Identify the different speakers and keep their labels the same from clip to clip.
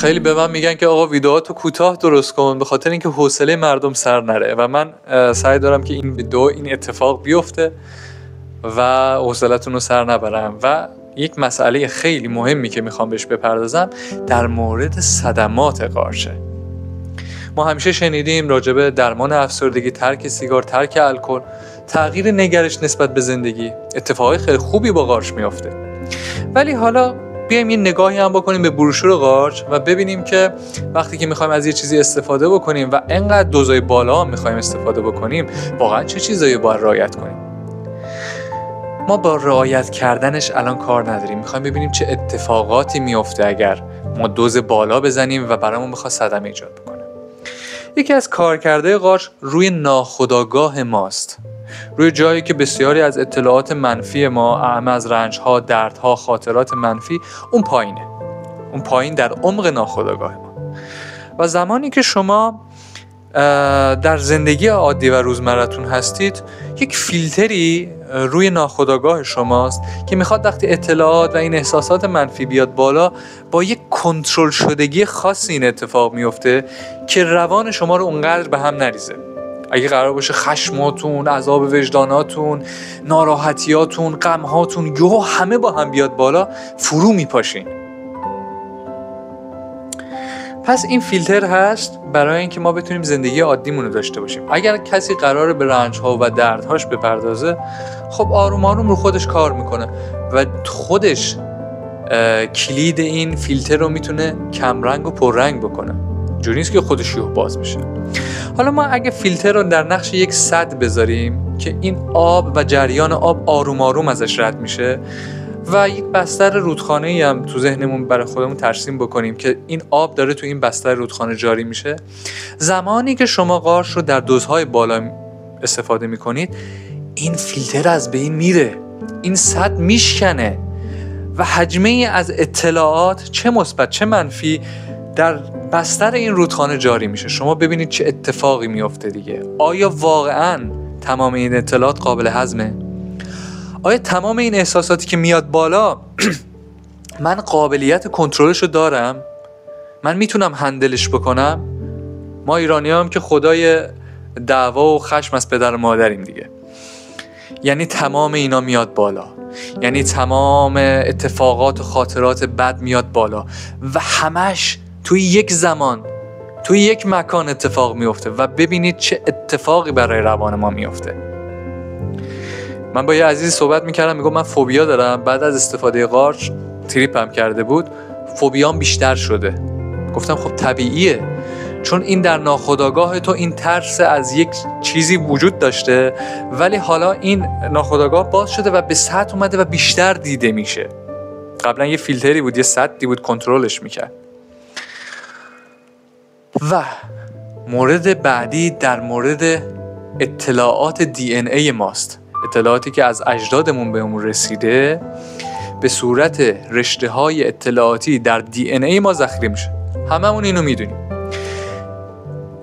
Speaker 1: خیلی به من میگن که آقا ویدئوهاتو کوتاه درست کن، به خاطر اینکه حوصله مردم سر نره و من سعی دارم که این ویدئو این اتفاق بیفته و حوصلتون رو سر نبرم. و یک مسئله خیلی مهمی که میخوام بهش بپردازم در مورد صدمات قارچه. ما همیشه شنیدیم راجع به درمان افسردگی، ترک سیگار، ترک الکل، تغییر نگرش نسبت به زندگی، اتفاقای خیلی خوبی با قارچ میفته. ولی حالا بیایم یه نگاهی هم بکنیم به بروشور قارچ و ببینیم که وقتی که میخوایم از یه چیزی استفاده بکنیم و انقدر دوزای بالا هم میخوایم استفاده بکنیم، واقعا چه چیزایی باید رعایت کنیم. ما با رعایت کردنش الان کار نداریم، میخوایم ببینیم چه اتفاقاتی میفته اگر ما دوز بالا بزنیم و برامون بخواد صدمه ایجاد بکنه. یکی از کارکردهای قارچ روی ناخودآگاه ماست، روی جایی که بسیاری از اطلاعات منفی ما، اعم از رنج‌ها، دردها، خاطرات منفی اون پایینه، اون پایین در عمق ناخودآگاه ما. و زمانی که شما در زندگی عادی و روزمرتون هستید، یک فیلتری روی ناخودآگاه شماست که میخواد وقتی اطلاعات و این احساسات منفی بیاد بالا، با یک کنترل شدگی خاصی این اتفاق میفته که روان شما رو اونقدر به هم نریزه. اگه قرار باشه خشماتون، عذاب وجداناتون، ناراحتیاتون، غمهاتون یهو همه با هم بیاد بالا، فرو میپاشین. پس این فیلتر هست برای اینکه ما بتونیم زندگی عادیمون رو داشته باشیم. اگر کسی قراره به رنج‌ها و دردهاش بپردازه، خب آروم آروم رو خودش کار میکنه و خودش کلید این فیلتر رو میتونه کمرنگ و پررنگ بکنه. جوری نیست که خودش یهو باز بشه. حالا ما اگه فیلتر رو در نقش یک سد بذاریم که این آب و جریان آب آروم آروم ازش رد میشه و یک بستر رودخانه‌ای هم تو ذهنمون برای خودمون ترسیم بکنیم که این آب داره تو این بستر رودخانه جاری میشه، زمانی که شما قارچ رو در دوزهای بالا استفاده میکنید، این فیلتر از بین میره، این سد میشکنه و حجمه از اطلاعات چه مثبت چه منفی در بستر این رودخانه جاری میشه. شما ببینید چه اتفاقی میفته دیگه. آیا واقعاً تمام این اطلاعات قابل هضمه؟ آیا تمام این احساساتی که میاد بالا من قابلیت کنترلشو دارم؟ من میتونم هندلش بکنم؟ ما ایرانی‌ها هم که خدای دعوا و خشم از پدر و مادریم دیگه. یعنی تمام اینا میاد بالا، یعنی تمام اتفاقات و خاطرات بد میاد بالا و همش توی یک زمان، توی یک مکان اتفاق میفته و ببینید چه اتفاقی برای روان ما میفته. من با یه عزیزی صحبت میکردم، میگم من فوبیا دارم. بعد از استفاده قارچ تریپم کرده بود، فوبیام بیشتر شده. گفتم خب طبیعیه، چون این در ناخودآگاه تو این ترس از یک چیزی وجود داشته، ولی حالا این ناخودآگاه باز شده و به سطح اومده و بیشتر دیده میشه. قبلا یه فیلتری بود، یه سطحی بود کنترلش میکرد. و مورد بعدی در مورد اطلاعات دی ان ای ماست. اطلاعاتی که از اجدادمون بهمون رسیده به صورت رشته‌های اطلاعاتی در دی ان ای ما ذخیره میشه. هممون اینو میدونیم.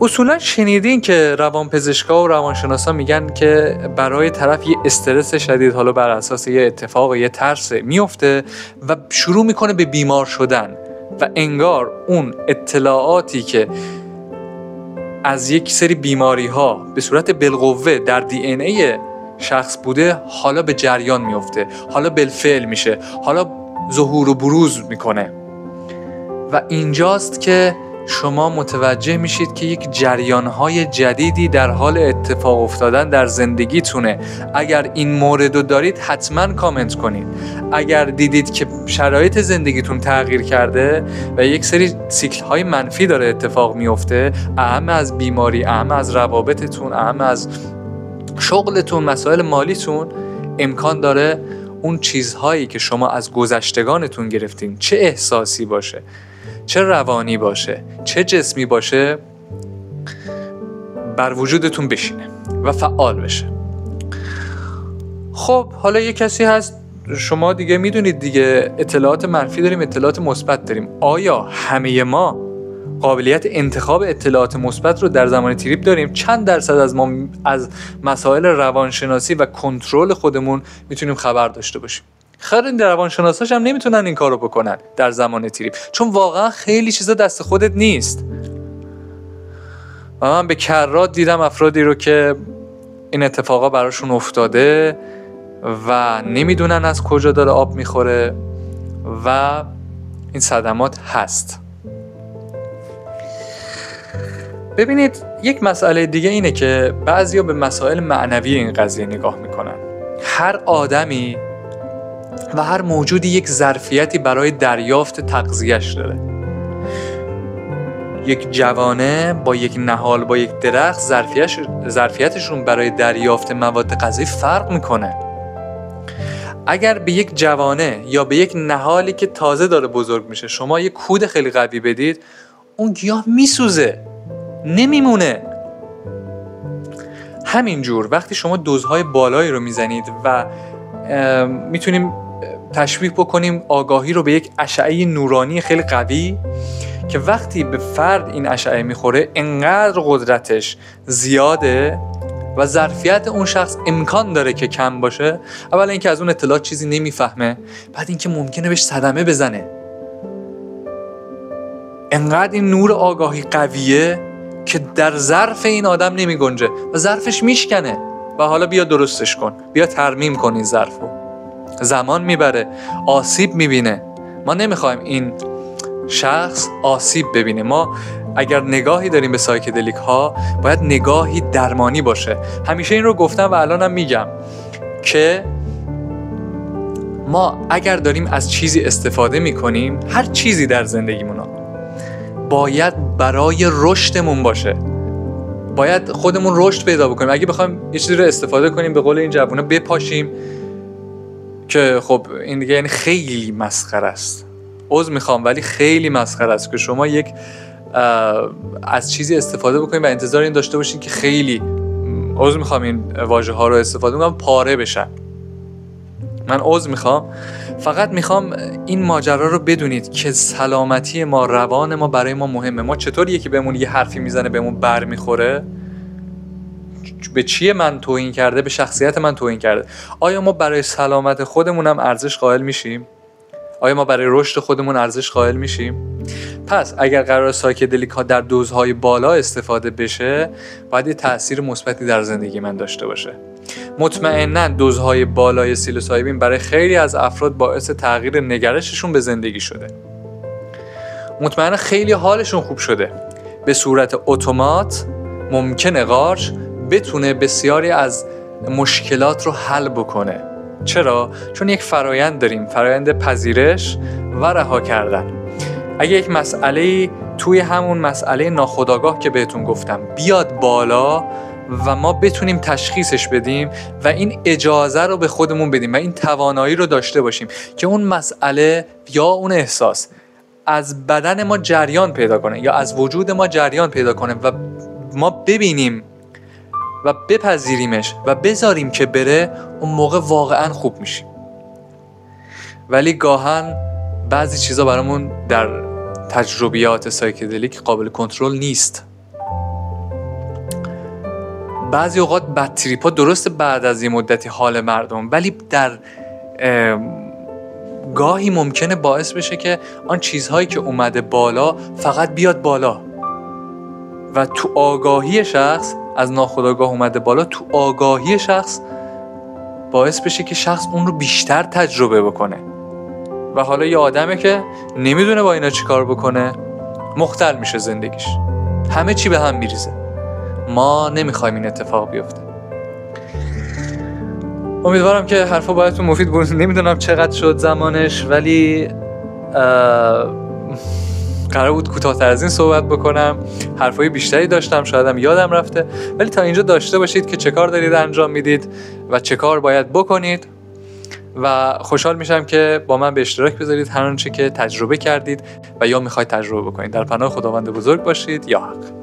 Speaker 1: اصولا شنیدین که روانپزشکا و روانشناسا میگن که برای طرف یه استرس شدید، حالا بر اساس یه اتفاق، یه ترس میفته و شروع میکنه به بیمار شدن و انگار اون اطلاعاتی که از یک سری بیماری ها به صورت بالقوه در دی ان ای شخص بوده، حالا به جریان میفته، حالا بالفعل میشه، حالا ظهور و بروز میکنه. و اینجاست که شما متوجه میشید که یک جریانهای جدیدی در حال اتفاق افتادن در زندگیتونه. اگر این مورد رو دارید حتما کامنت کنید. اگر دیدید که شرایط زندگیتون تغییر کرده و یک سری سیکل‌های منفی داره اتفاق میفته، اهم از بیماری، اهم از روابطتون، اهم از شغلتون، مسائل مالیتون، امکان داره اون چیزهایی که شما از گذشتگانتون گرفتین، چه احساسی باشه، چه روانی باشه، چه جسمی باشه، بر وجودتون بشینه و فعال بشه. خب حالا یه کسی هست، شما دیگه میدونید دیگه، اطلاعات منفی داریم، اطلاعات مثبت داریم. آیا همه ما قابلیت انتخاب اطلاعات مثبت رو در زمان تریپ داریم؟ چند درصد از ما از مسائل روانشناسی و کنترل خودمون میتونیم خبر داشته باشیم؟ خیلی روانشناساش هم نمیتونن این کارو بکنن در زمان تریپ، چون واقعا خیلی چیزا دست خودت نیست. و من به کرات دیدم افرادی رو که این اتفاقا براشون افتاده و نمیدونن از کجا داره آب میخوره و این صدمات هست. ببینید یک مسئله دیگه اینه که بعضیا به مسائل معنوی این قضیه نگاه میکنن. هر آدمی و هر موجودی یک ظرفیتی برای دریافت تغذیه‌اش داره. یک جوانه با یک نهال با یک درخت ظرفیتشون برای دریافت مواد غذایی فرق میکنه. اگر به یک جوانه یا به یک نهالی که تازه داره بزرگ میشه شما یک کود خیلی قوی بدید، اون گیاه میسوزه، نمیمونه. همینجور وقتی شما دوزهای بالایی رو میزنید و میتونیم تشبیه بکنیم آگاهی رو به یک اشعه نورانی خیلی قوی که وقتی به فرد این اشعه میخوره انقدر قدرتش زیاده و ظرفیت اون شخص امکان داره که کم باشه. اولا اینکه از اون اطلاعات چیزی نمیفهمه، بعد اینکه ممکنه بهش صدمه بزنه. انقدر این نور آگاهی قویه که در ظرف این آدم نمیگنجه و ظرفش میشکنه و حالا بیا درستش کن، بیا ترمیم کن این ظرفو. زمان میبره، آسیب میبینه. ما نمیخوایم این شخص آسیب ببینه. ما اگر نگاهی داریم به سایکدلیک ها باید نگاهی درمانی باشه. همیشه این رو گفتم و الانم میگم که ما اگر داریم از چیزی استفاده میکنیم، هر چیزی در زندگیمون باید برای رشدمون باشه. باید خودمون رشد پیدا بکنیم. اگه بخوایم یه چیزی رو استفاده کنیم به قول این جوونا بپاشیم، که خب این دیگه یعنی خیلی مسخره است. عذر میخوام ولی خیلی مسخره است که شما یک از چیزی استفاده بکنید و انتظار این داشته باشین که خیلی، عذر میخوام این واژه ها رو استفاده کنم، پاره بشن. من عذر میخوام، فقط میخوام این ماجرا رو بدونید که سلامتی ما، روان ما برای ما مهمه. ما چطور یکی بهمون یه حرفی میزنه بهمون بر میخوره، به چیه من توهین کرده، به شخصیت من توهین کرده، آیا ما برای سلامت خودمون هم ارزش قائل میشیم؟ آیا ما برای رشد خودمون ارزش قائل میشیم؟ پس اگر قرار سایکدلیک ها در دوزهای بالا استفاده بشه باید یه تأثیر مثبتی در زندگی من داشته باشه. مطمئناً دوزهای بالای سیلوسایبین برای خیلی از افراد باعث تغییر نگرششون به زندگی شده. مطمئناً خیلی حالشون خوب شده. به صورت اتومات ممکنه قارچ بتونه بسیاری از مشکلات رو حل بکنه. چرا؟ چون یک فرایند داریم، فرایند پذیرش و رها کردن. اگه یک مسئله توی همون مسئله ناخودآگاه که بهتون گفتم بیاد بالا و ما بتونیم تشخیصش بدیم و این اجازه رو به خودمون بدیم و این توانایی رو داشته باشیم که اون مسئله یا اون احساس از بدن ما جریان پیدا کنه یا از وجود ما جریان پیدا کنه و ما ببینیم و بپذیریمش و بذاریم که بره، اون موقع واقعا خوب میشیم. ولی گاهن بعضی چیزا برامون در تجربیات سایکدلیک قابل کنترل نیست. بعضی اوقات بد تریپا درسته بعد از یه مدتی حال مردم، ولی در گاهی ممکنه باعث بشه که آن چیزهایی که اومده بالا فقط بیاد بالا و تو آگاهی شخص، از ناخودآگاه اومده بالا، تو آگاهی شخص باعث بشه که شخص اون رو بیشتر تجربه بکنه و حالا یه آدمه که نمیدونه با اینا چی کار بکنه، مختل میشه زندگیش، همه چی به هم میریزه. ما نمیخوایم این اتفاق بیفته. امیدوارم که حرفا براتون مفید بود. نمیدونم چقدر شد زمانش، ولی قرار بود کوتاه‌تر از این صحبت بکنم. حرفای بیشتری داشتم، شایدم یادم رفته، ولی تا اینجا داشته باشید که چه کار دارید انجام میدید و چه کار باید بکنید و خوشحال میشم که با من به اشتراک بذارید هر آنچه که تجربه کردید و یا میخواید تجربه بکنید. در پناه خداوند بزرگ باشید. یا حق.